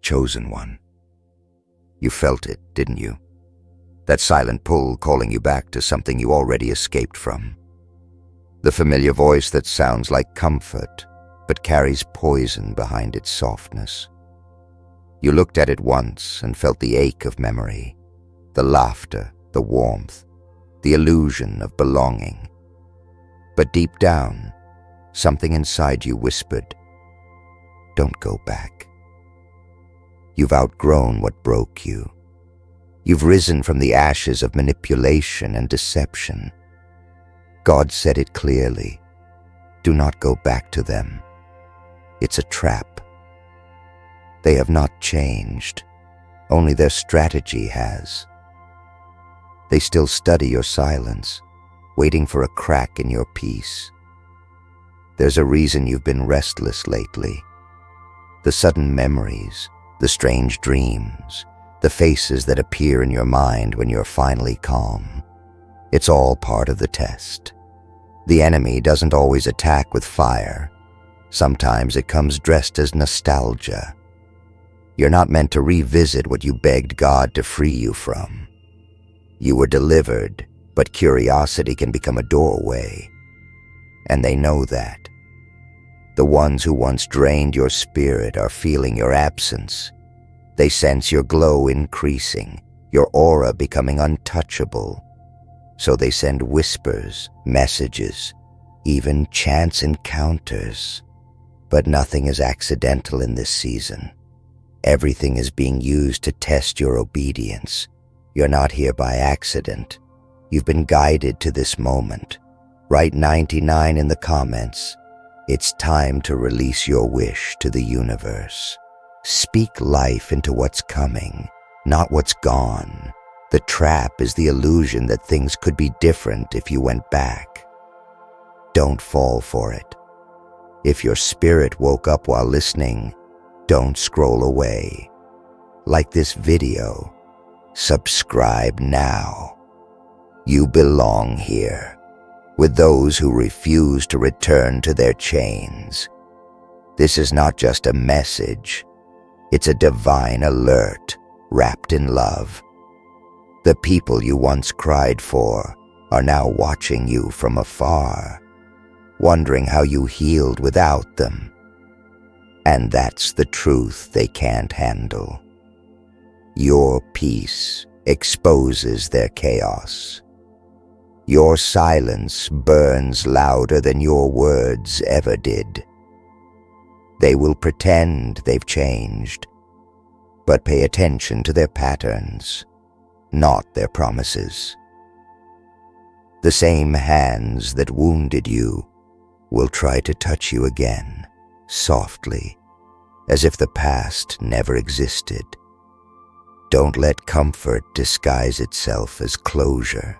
chosen one. You felt it, didn't you? That silent pull calling you back to something you already escaped from. The familiar voice that sounds like comfort, but carries poison behind its softness. You looked at it once and felt the ache of memory, the laughter, the warmth, the illusion of belonging. But deep down, something inside you whispered, "Don't go back." You've outgrown what broke you. You've risen from the ashes of manipulation and deception. God said it clearly. Do not go back to them. It's a trap. They have not changed. Only their strategy has. They still study your silence, waiting for a crack in your peace. There's a reason you've been restless lately. The sudden memories, the strange dreams, the faces that appear in your mind when you're finally calm. It's all part of the test. The enemy doesn't always attack with fire. Sometimes it comes dressed as nostalgia. You're not meant to revisit what you begged God to free you from. You were delivered, but curiosity can become a doorway. And they know that. The ones who once drained your spirit are feeling your absence. They sense your glow increasing, your aura becoming untouchable. So they send whispers, messages, even chance encounters. But nothing is accidental in this season. Everything is being used to test your obedience. You're not here by accident. You've been guided to this moment. Write 99 in the comments. It's time to release your wish to the universe. Speak life into what's coming, not what's gone. The trap is the illusion that things could be different if you went back. Don't fall for it. If your spirit woke up while listening, don't scroll away. Like this video, subscribe now. You belong here, with those who refuse to return to their chains. This is not just a message, it's a divine alert wrapped in love. The people you once cried for are now watching you from afar, wondering how you healed without them. And that's the truth they can't handle. Your peace exposes their chaos. Your silence burns louder than your words ever did. They will pretend they've changed, but pay attention to their patterns, not their promises. The same hands that wounded you will try to touch you again, softly, as if the past never existed. Don't let comfort disguise itself as closure.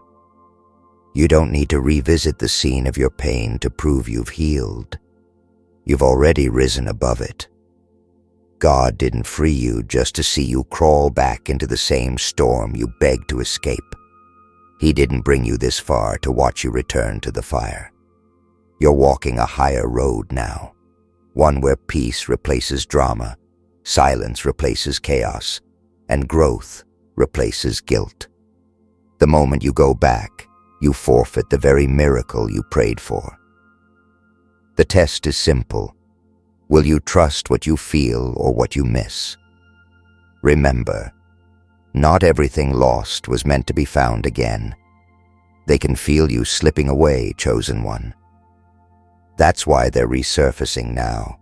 You don't need to revisit the scene of your pain to prove you've healed. You've already risen above it. God didn't free you just to see you crawl back into the same storm you begged to escape. He didn't bring you this far to watch you return to the fire. You're walking a higher road now, one where peace replaces drama, silence replaces chaos, and growth replaces guilt. The moment you go back, you forfeit the very miracle you prayed for. The test is simple. Will you trust what you feel or what you miss? Remember, not everything lost was meant to be found again. They can feel you slipping away, chosen one. That's why they're resurfacing now,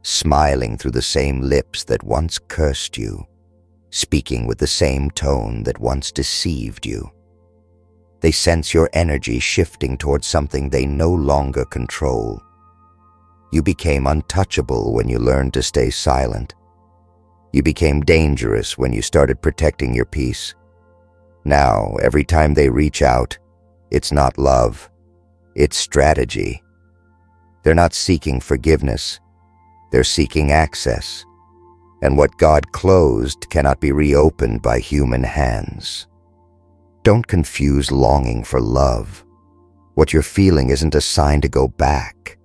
smiling through the same lips that once cursed you, speaking with the same tone that once deceived you. They sense your energy shifting towards something they no longer control. You became untouchable when you learned to stay silent. You became dangerous when you started protecting your peace. Now, every time they reach out, it's not love, it's strategy. They're not seeking forgiveness, they're seeking access. And what God closed cannot be reopened by human hands. Don't confuse longing for love. What you're feeling isn't a sign to go back.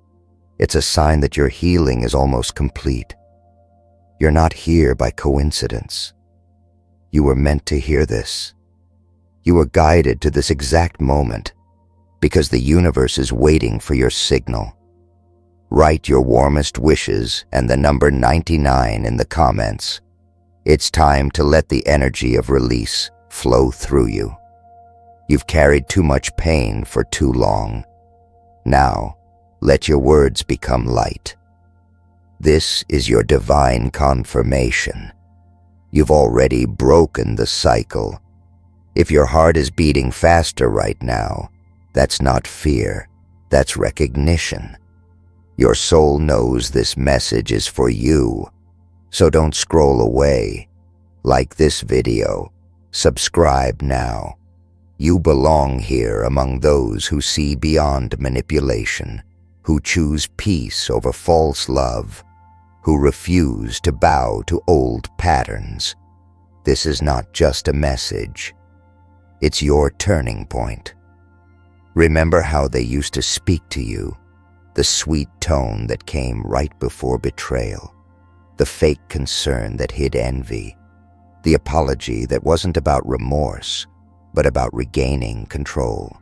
It's a sign that your healing is almost complete. You're not here by coincidence. You were meant to hear this. You were guided to this exact moment because the universe is waiting for your signal. Write your warmest wishes and the number 99 in the comments. It's time to let the energy of release flow through you. You've carried too much pain for too long. Now, let your words become light. This is your divine confirmation. You've already broken the cycle. If your heart is beating faster right now, that's not fear, that's recognition. Your soul knows this message is for you, so don't scroll away. Like this video, subscribe now. You belong here among those who see beyond manipulation, who choose peace over false love, who refuse to bow to old patterns. This is not just a message. It's your turning point. Remember how they used to speak to you, the sweet tone that came right before betrayal, the fake concern that hid envy, the apology that wasn't about remorse, but about regaining control.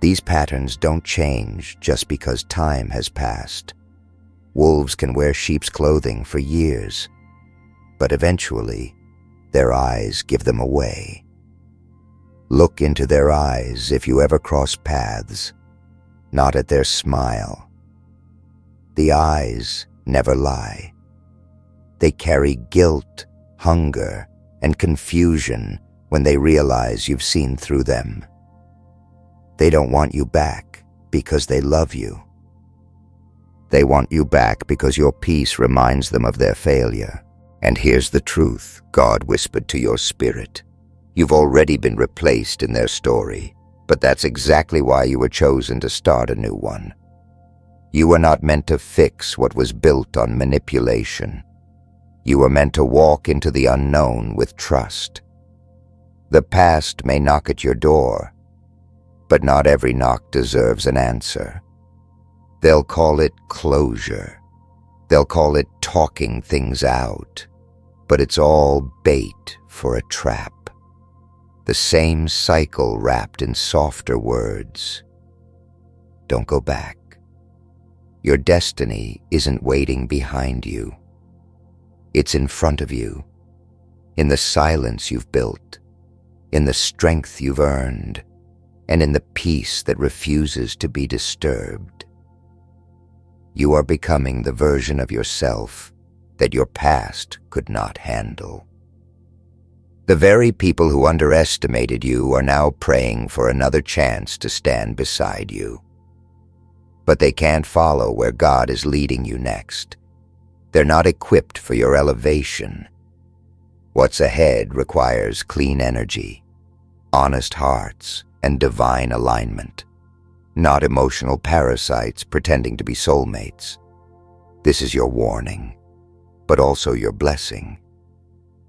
These patterns don't change just because time has passed. Wolves can wear sheep's clothing for years, but eventually, their eyes give them away. Look into their eyes if you ever cross paths, not at their smile. The eyes never lie. They carry guilt, hunger, and confusion when they realize you've seen through them. They don't want you back because they love you. They want you back because your peace reminds them of their failure. And here's the truth God whispered to your spirit. You've already been replaced in their story, but that's exactly why you were chosen to start a new one. You were not meant to fix what was built on manipulation. You were meant to walk into the unknown with trust. The past may knock at your door, but not every knock deserves an answer. They'll call it closure. They'll call it talking things out, but it's all bait for a trap. The same cycle wrapped in softer words. Don't go back. Your destiny isn't waiting behind you. It's in front of you, in the silence you've built, in the strength you've earned, and in the peace that refuses to be disturbed. You are becoming the version of yourself that your past could not handle. The very people who underestimated you are now praying for another chance to stand beside you. But they can't follow where God is leading you next. They're not equipped for your elevation. What's ahead requires clean energy, honest hearts, and divine alignment, not emotional parasites pretending to be soulmates. This is your warning, but also your blessing.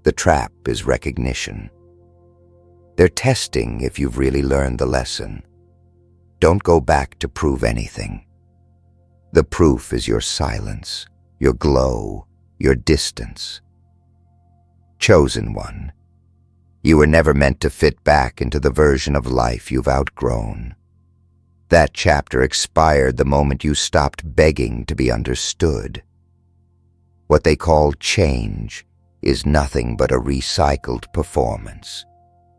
The trap is recognition. They're testing if you've really learned the lesson. Don't go back to prove anything. The proof is your silence, your glow, your distance. Chosen one, you were never meant to fit back into the version of life you've outgrown. That chapter expired the moment you stopped begging to be understood. What they call change is nothing but a recycled performance,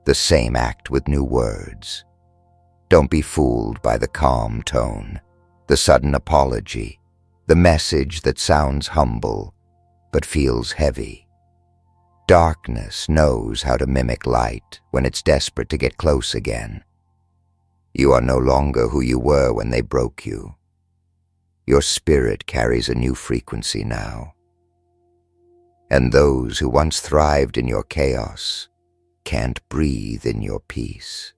the same act with new words. Don't be fooled by the calm tone, the sudden apology, the message that sounds humble but feels heavy. Darkness knows how to mimic light when it's desperate to get close again. You are no longer who you were when they broke you. Your spirit carries a new frequency now. And those who once thrived in your chaos can't breathe in your peace.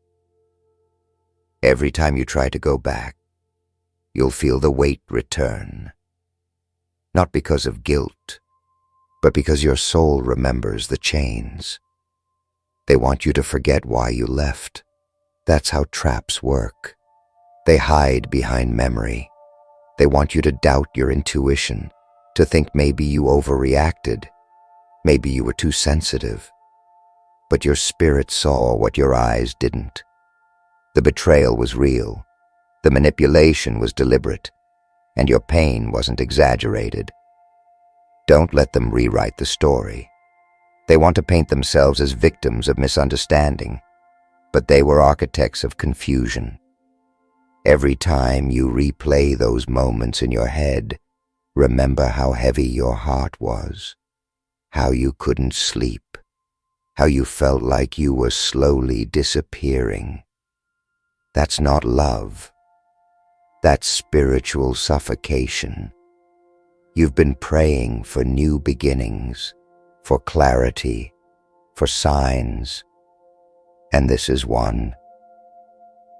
Every time you try to go back, you'll feel the weight return. Not because of guilt, but because your soul remembers the chains. They want you to forget why you left. That's how traps work. They hide behind memory. They want you to doubt your intuition, to think maybe you overreacted, Maybe you were too sensitive, but your spirit saw what your eyes didn't. The betrayal was real, the manipulation was deliberate, and your pain wasn't exaggerated. Don't let them rewrite the story. They want to paint themselves as victims of misunderstanding, but they were architects of confusion. Every time you replay those moments in your head, remember how heavy your heart was, how you couldn't sleep, how you felt like you were slowly disappearing. That's not love. That's spiritual suffocation. You've been praying for new beginnings, for clarity, for signs, and this is one.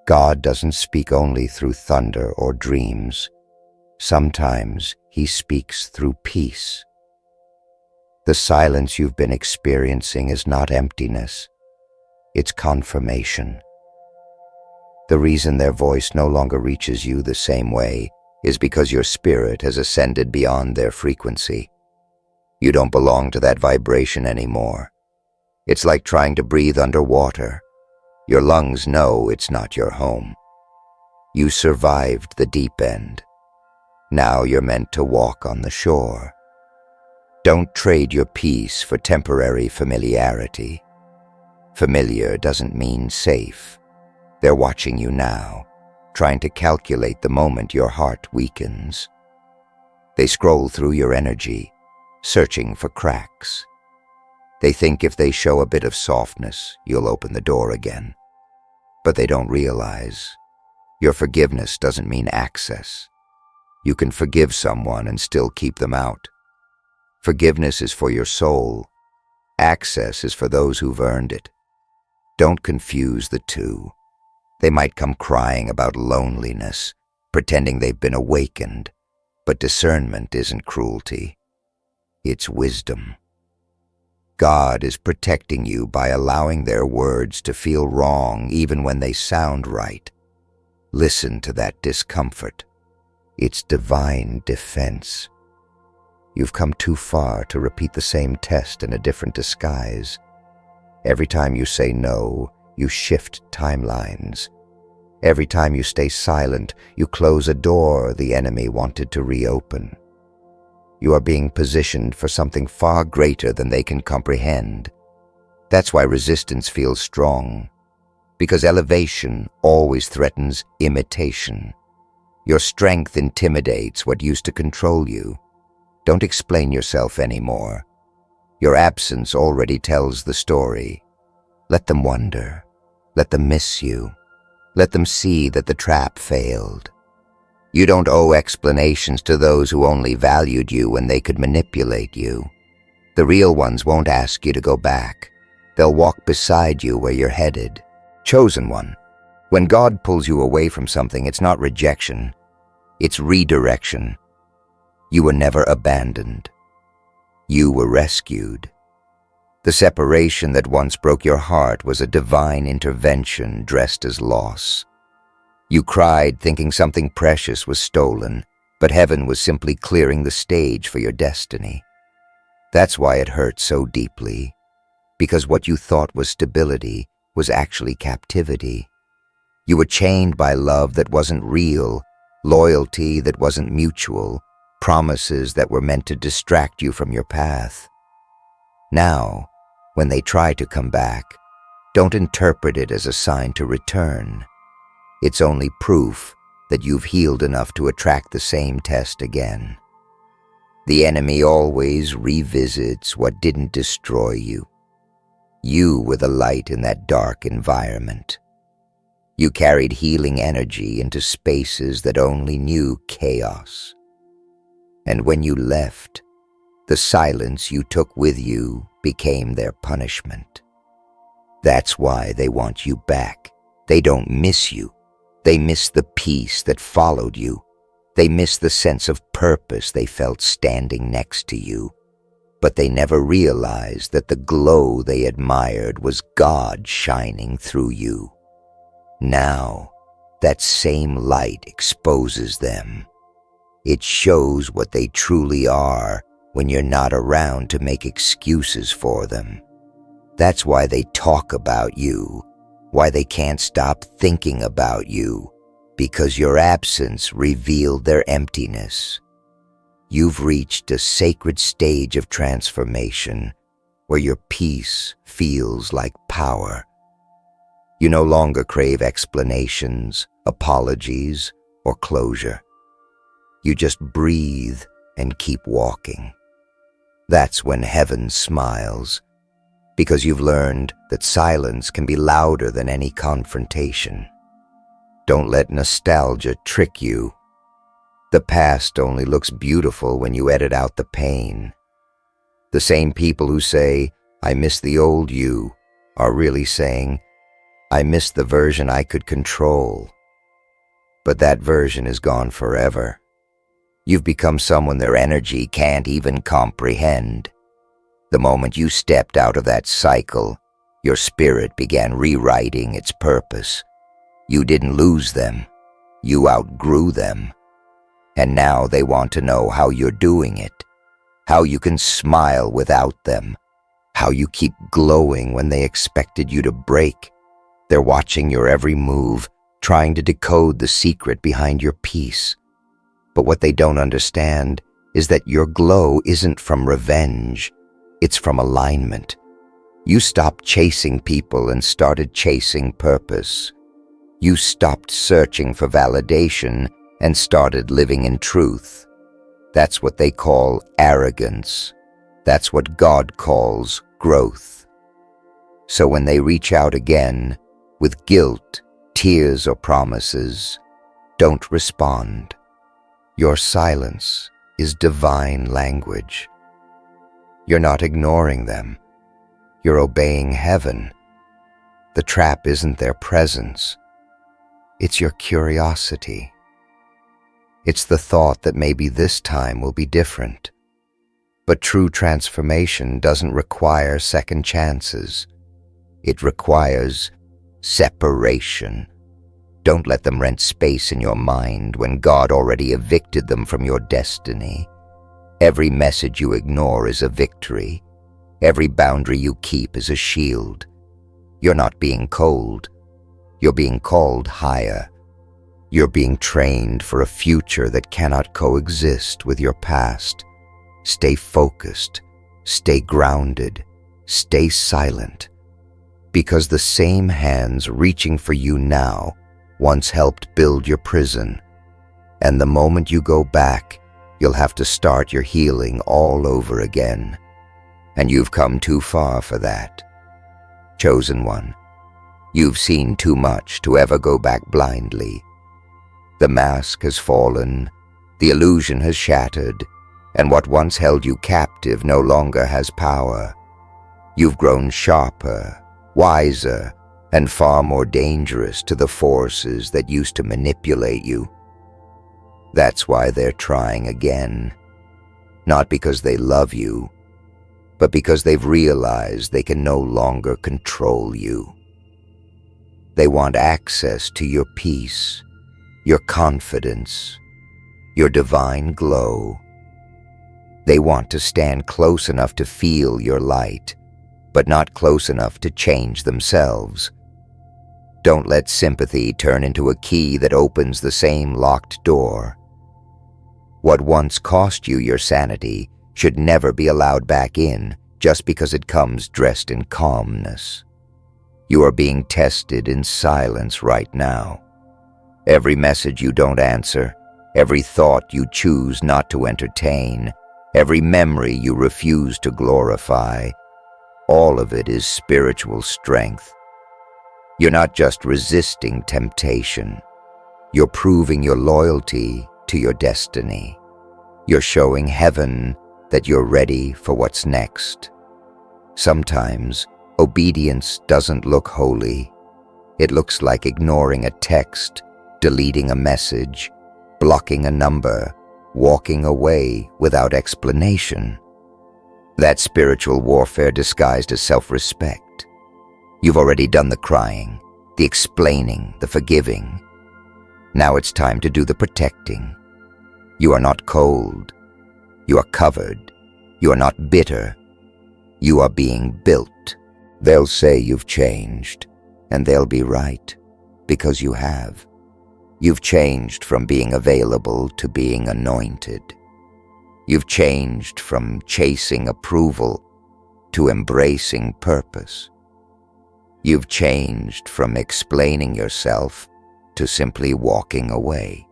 God doesn't speak only through thunder or dreams. Sometimes He speaks through peace. The silence you've been experiencing is not emptiness, it's confirmation. The reason their voice no longer reaches you the same way is because your spirit has ascended beyond their frequency. You don't belong to that vibration anymore. It's like trying to breathe underwater. Your lungs know it's not your home. You survived the deep end. Now you're meant to walk on the shore. Don't trade your peace for temporary familiarity. Familiar doesn't mean safe. They're watching you now, trying to calculate the moment your heart weakens. They scroll through your energy, searching for cracks. They think if they show a bit of softness, you'll open the door again. But they don't realize your forgiveness doesn't mean access. You can forgive someone and still keep them out. Forgiveness is for your soul. Access is for those who've earned it. Don't confuse the two. They might come crying about loneliness, pretending they've been awakened, but discernment isn't cruelty. It's wisdom. God is protecting you by allowing their words to feel wrong even when they sound right. Listen to that discomfort. It's divine defense. You've come too far to repeat the same test in a different disguise. Every time you say no, you shift timelines. Every time you stay silent, you close a door the enemy wanted to reopen. You are being positioned for something far greater than they can comprehend. That's why resistance feels strong, because elevation always threatens imitation. Your strength intimidates what used to control you. Don't explain yourself anymore. Your absence already tells the story. Let them wonder. Let them miss you. Let them see that the trap failed. You don't owe explanations to those who only valued you when they could manipulate you. The real ones won't ask you to go back. They'll walk beside you where you're headed. Chosen one. When God pulls you away from something, it's not rejection. It's redirection. You were never abandoned. You were rescued. The separation that once broke your heart was a divine intervention dressed as loss. You cried thinking something precious was stolen, but heaven was simply clearing the stage for your destiny. That's why it hurt so deeply, because what you thought was stability was actually captivity. You were chained by love that wasn't real, loyalty that wasn't mutual, promises that were meant to distract you from your path. Now, when they try to come back, don't interpret it as a sign to return. It's only proof that you've healed enough to attract the same test again. The enemy always revisits what didn't destroy you. You were the light in that dark environment. You carried healing energy into spaces that only knew chaos. And when you left, the silence you took with you became their punishment. That's why they want you back. They don't miss you. They miss the peace that followed you. They miss the sense of purpose they felt standing next to you. But they never realized that the glow they admired was God shining through you. Now, that same light exposes them. It shows what they truly are when you're not around to make excuses for them. That's why they talk about you, why they can't stop thinking about you, because your absence revealed their emptiness. You've reached a sacred stage of transformation where your peace feels like power. You no longer crave explanations, apologies, or closure. You just breathe and keep walking. That's when heaven smiles, because you've learned that silence can be louder than any confrontation. Don't let nostalgia trick you. The past only looks beautiful when you edit out the pain. The same people who say, "I miss the old you," are really saying, "I miss the version I could control." But that version is gone forever. You've become someone their energy can't even comprehend. The moment you stepped out of that cycle, your spirit began rewriting its purpose. You didn't lose them. You outgrew them. And now they want to know how you're doing it, how you can smile without them, how you keep glowing when they expected you to break. They're watching your every move, trying to decode the secret behind your peace. But what they don't understand is that your glow isn't from revenge, it's from alignment. You stopped chasing people and started chasing purpose. You stopped searching for validation and started living in truth. That's what they call arrogance. That's what God calls growth. So when they reach out again, with guilt, tears, or promises, don't respond. Your silence is divine language. You're not ignoring them. You're obeying heaven. The trap isn't their presence. It's your curiosity. It's the thought that maybe this time will be different. But true transformation doesn't require second chances. It requires separation. Don't let them rent space in your mind when God already evicted them from your destiny. Every message you ignore is a victory. Every boundary you keep is a shield. You're not being cold. You're being called higher. You're being trained for a future that cannot coexist with your past. Stay focused. Stay grounded. Stay silent. Because the same hands reaching for you now once helped build your prison. And the moment you go back, you'll have to start your healing all over again. And you've come too far for that. Chosen one, you've seen too much to ever go back blindly. The mask has fallen, the illusion has shattered, and what once held you captive no longer has power. You've grown sharper, wiser, and far more dangerous to the forces that used to manipulate you. That's why they're trying again. Not because they love you, but because they've realized they can no longer control you. They want access to your peace, your confidence, your divine glow. They want to stand close enough to feel your light, but not close enough to change themselves. Don't let sympathy turn into a key that opens the same locked door. What once cost you your sanity should never be allowed back in just because it comes dressed in calmness. You are being tested in silence right now. Every message you don't answer, every thought you choose not to entertain, every memory you refuse to glorify, all of it is spiritual strength. You're not just resisting temptation. You're proving your loyalty to your destiny. You're showing heaven that you're ready for what's next. Sometimes, obedience doesn't look holy. It looks like ignoring a text, deleting a message, blocking a number, walking away without explanation. That's spiritual warfare disguised as self-respect. You've already done the crying, the explaining, the forgiving. Now it's time to do the protecting. You are not cold. You are covered. You are not bitter. You are being built. They'll say you've changed, and they'll be right, because you have. You've changed from being available to being anointed. You've changed from chasing approval to embracing purpose. You've changed from explaining yourself to simply walking away.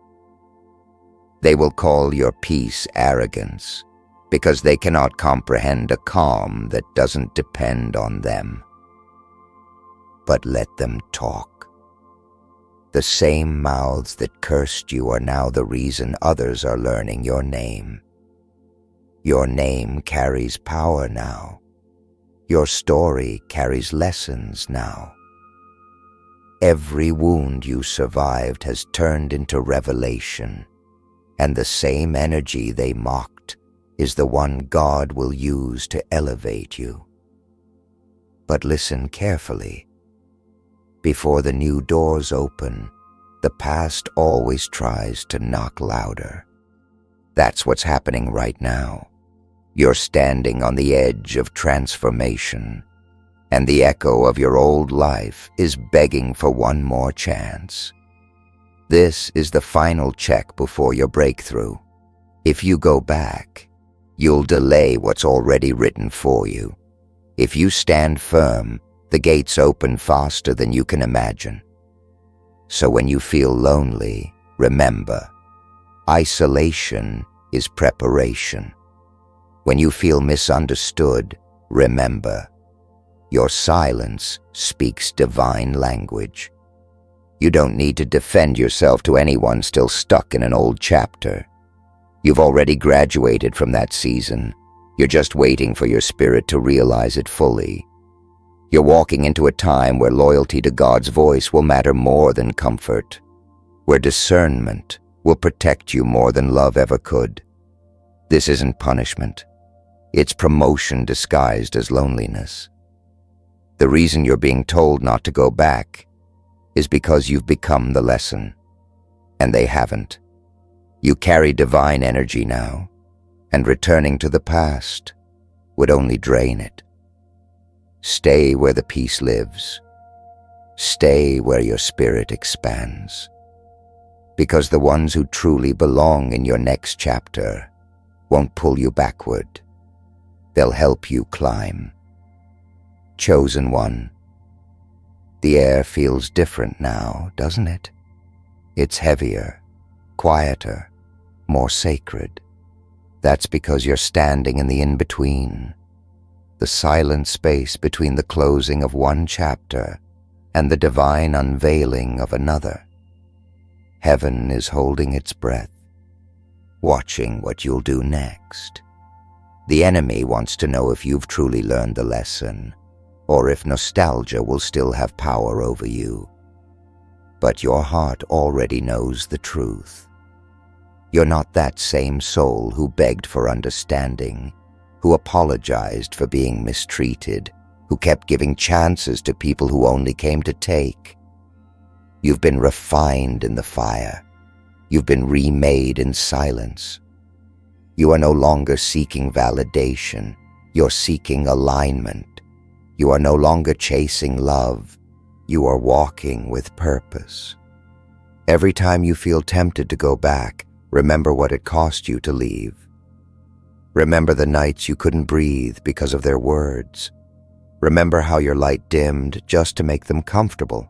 They will call your peace arrogance because they cannot comprehend a calm that doesn't depend on them. But let them talk. The same mouths that cursed you are now the reason others are learning your name. Your name carries power now. Your story carries lessons now. Every wound you survived has turned into revelation, and the same energy they mocked is the one God will use to elevate you. But listen carefully. Before the new doors open, the past always tries to knock louder. That's what's happening right now. You're standing on the edge of transformation, and the echo of your old life is begging for one more chance. This is the final check before your breakthrough. If you go back, you'll delay what's already written for you. If you stand firm, the gates open faster than you can imagine. So when you feel lonely, remember, isolation is preparation. When you feel misunderstood, remember, your silence speaks divine language. You don't need to defend yourself to anyone still stuck in an old chapter. You've already graduated from that season. You're just waiting for your spirit to realize it fully. You're walking into a time where loyalty to God's voice will matter more than comfort, where discernment will protect you more than love ever could. This isn't punishment. It's promotion disguised as loneliness. The reason you're being told not to go back is because you've become the lesson, and they haven't. You carry divine energy now, and returning to the past would only drain it. Stay where the peace lives. Stay where your spirit expands. Because the ones who truly belong in your next chapter won't pull you backward. They'll help you climb. Chosen one. The air feels different now, doesn't it? It's heavier, quieter, more sacred. That's because you're standing in the in-between, the silent space between the closing of one chapter and the divine unveiling of another. Heaven is holding its breath, watching what you'll do next. The enemy wants to know if you've truly learned the lesson, or if nostalgia will still have power over you. But your heart already knows the truth. You're not that same soul who begged for understanding, who apologized for being mistreated, who kept giving chances to people who only came to take. You've been refined in the fire. You've been remade in silence. You are no longer seeking validation. You're seeking alignment. You are no longer chasing love. You are walking with purpose. Every time you feel tempted to go back, remember what it cost you to leave. Remember the nights you couldn't breathe because of their words. Remember how your light dimmed just to make them comfortable.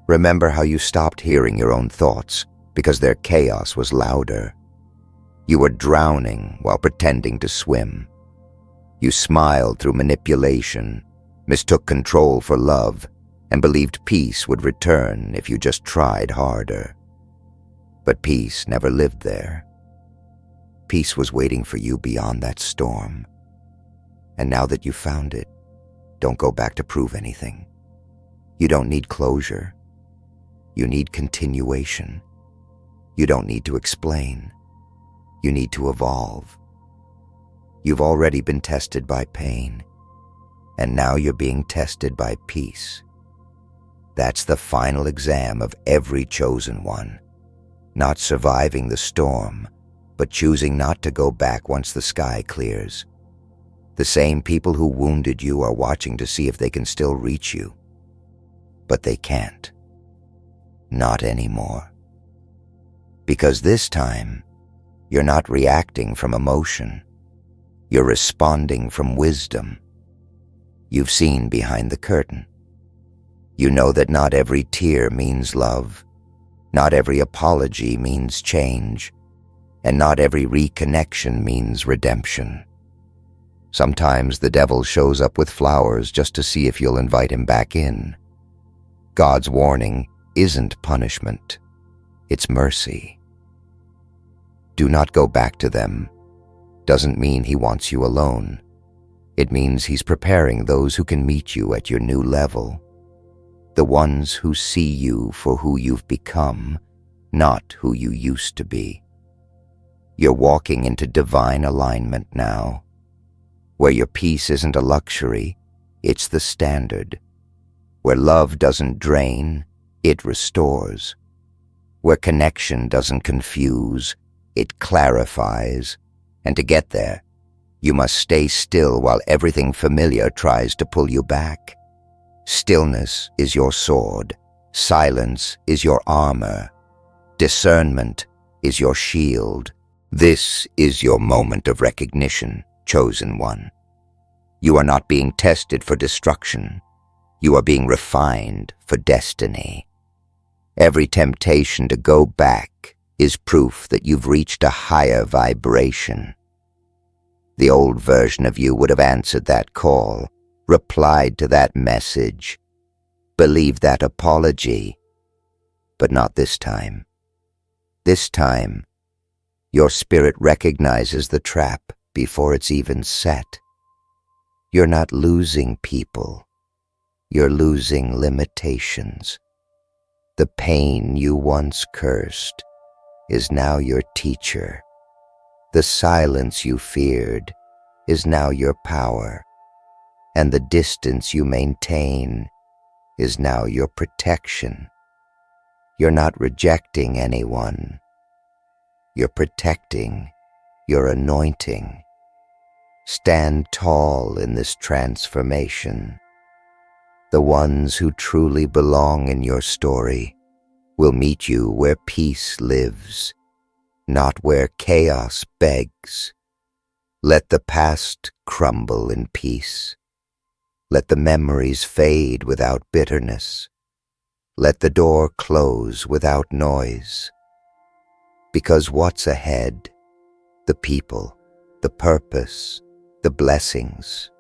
Remember how you stopped hearing your own thoughts because their chaos was louder. You were drowning while pretending to swim. You smiled through manipulation, mistook control for love, and believed peace would return if you just tried harder. But peace never lived there. Peace was waiting for you beyond that storm. And now that you've found it, don't go back to prove anything. You don't need closure. You need continuation. You don't need to explain. You need to evolve. You've already been tested by pain, and now you're being tested by peace. That's the final exam of every chosen one. Not surviving the storm, but choosing not to go back once the sky clears. The same people who wounded you are watching to see if they can still reach you. But they can't. Not anymore. Because this time, you're not reacting from emotion. You're responding from wisdom. You've seen behind the curtain. You know that not every tear means love. Not every apology means change. And not every reconnection means redemption. Sometimes the devil shows up with flowers just to see if you'll invite him back in. God's warning isn't punishment. It's mercy. Do not go back to them doesn't mean he wants you alone. It means he's preparing those who can meet you at your new level. The ones who see you for who you've become, not who you used to be. You're walking into divine alignment now, where your peace isn't a luxury, it's the standard. Where love doesn't drain, it restores. Where connection doesn't confuse, it clarifies. And to get there, you must stay still while everything familiar tries to pull you back. Stillness is your sword. Silence is your armor. Discernment is your shield. This is your moment of recognition, chosen one. You are not being tested for destruction. You are being refined for destiny. Every temptation to go back is proof that you've reached a higher vibration. The old version of you would have answered that call, replied to that message, believed that apology, but not this time. This time, your spirit recognizes the trap before it's even set. You're not losing people. You're losing limitations. The pain you once cursed is now your teacher. The silence you feared is now your power, and the distance you maintain is now your protection. You're not rejecting anyone. You're protecting your anointing. Stand tall in this transformation. The ones who truly belong in your story will meet you where peace lives, not where chaos begs. Let the past crumble in peace. Let the memories fade without bitterness. Let the door close without noise. Because what's ahead, the people, the purpose, the blessings,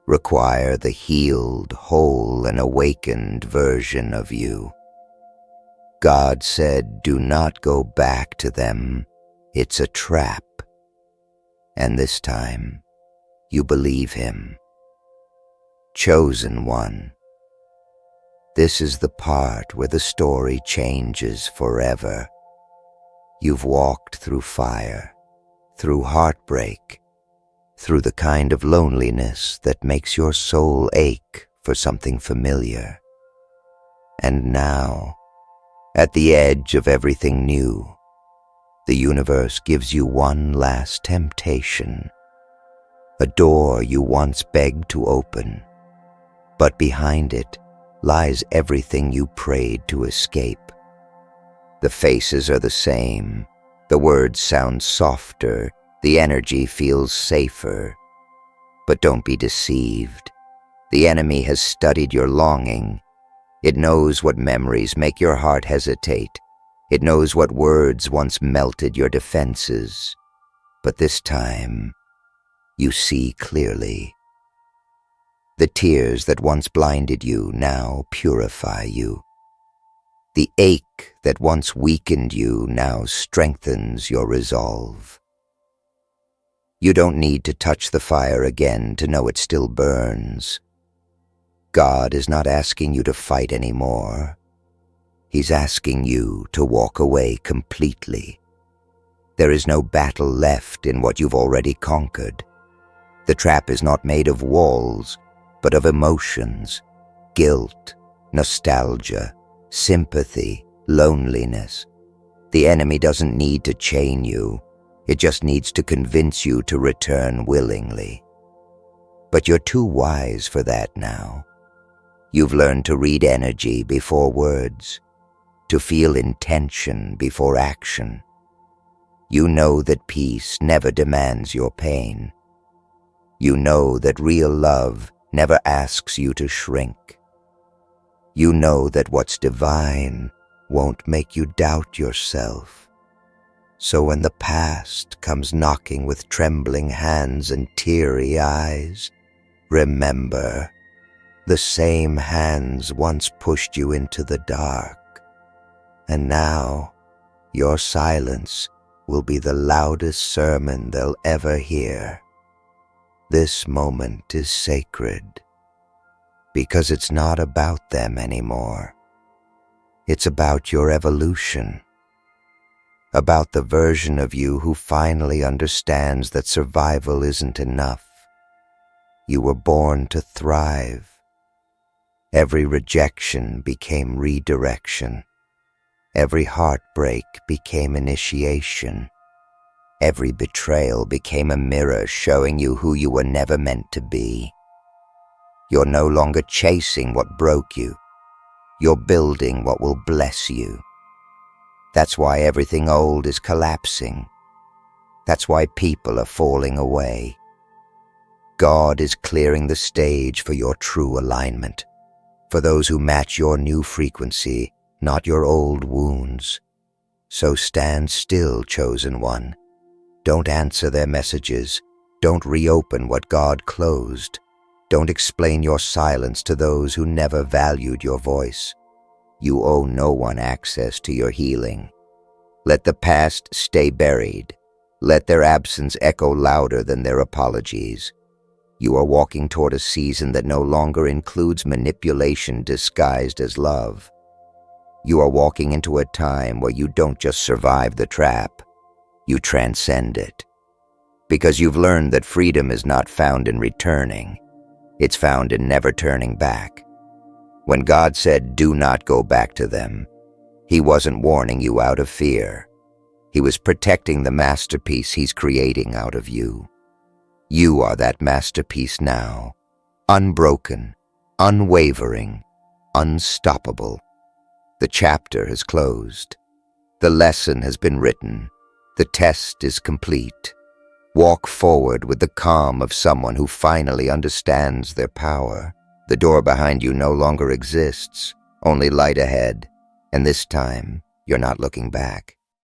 require the healed, whole, and awakened version of you. God said, do not go back to them. It's a trap. And this time, you believe him. Chosen one. This is the part where the story changes forever. You've walked through fire, through heartbreak, through the kind of loneliness that makes your soul ache for something familiar. And now, at the edge of everything new, the universe gives you one last temptation, a door you once begged to open, but behind it lies everything you prayed to escape. The faces are the same, the words sound softer, the energy feels safer. But don't be deceived. The enemy has studied your longing. It knows what memories make your heart hesitate. It knows what words once melted your defenses. But this time, you see clearly. The tears that once blinded you now purify you. The ache that once weakened you now strengthens your resolve. You don't need to touch the fire again to know it still burns. God is not asking you to fight anymore. He's asking you to walk away completely. There is no battle left in what you've already conquered. The trap is not made of walls, but of emotions, guilt, nostalgia, sympathy, loneliness. The enemy doesn't need to chain you. It just needs to convince you to return willingly. But you're too wise for that now. You've learned to read energy before words, to feel intention before action. You know that peace never demands your pain. You know that real love never asks you to shrink. You know that what's divine won't make you doubt yourself. So when the past comes knocking with trembling hands and teary eyes, remember, the same hands once pushed you into the dark, and now your silence will be the loudest sermon they'll ever hear. This moment is sacred, because it's not about them anymore. It's about your evolution, about the version of you who finally understands that survival isn't enough. You were born to thrive. Every rejection became redirection. Every heartbreak became initiation. Every betrayal became a mirror showing you who you were never meant to be. You're no longer chasing what broke you. You're building what will bless you. That's why everything old is collapsing. That's why people are falling away. God is clearing the stage for your true alignment, for those who match your new frequency, not your old wounds. So stand still, chosen one. Don't answer their messages. Don't reopen what God closed. Don't explain your silence to those who never valued your voice. You owe no one access to your healing. Let the past stay buried. Let their absence echo louder than their apologies. You are walking toward a season that no longer includes manipulation disguised as love. You are walking into a time where you don't just survive the trap, you transcend it. Because you've learned that freedom is not found in returning, it's found in never turning back. When God said, "Do not go back to them," He wasn't warning you out of fear. He was protecting the masterpiece He's creating out of you. You are that masterpiece now, unbroken, unwavering, unstoppable. The chapter has closed. The lesson has been written. The test is complete. Walk forward with the calm of someone who finally understands their power. The door behind you no longer exists, only light ahead, and this time you're not looking back.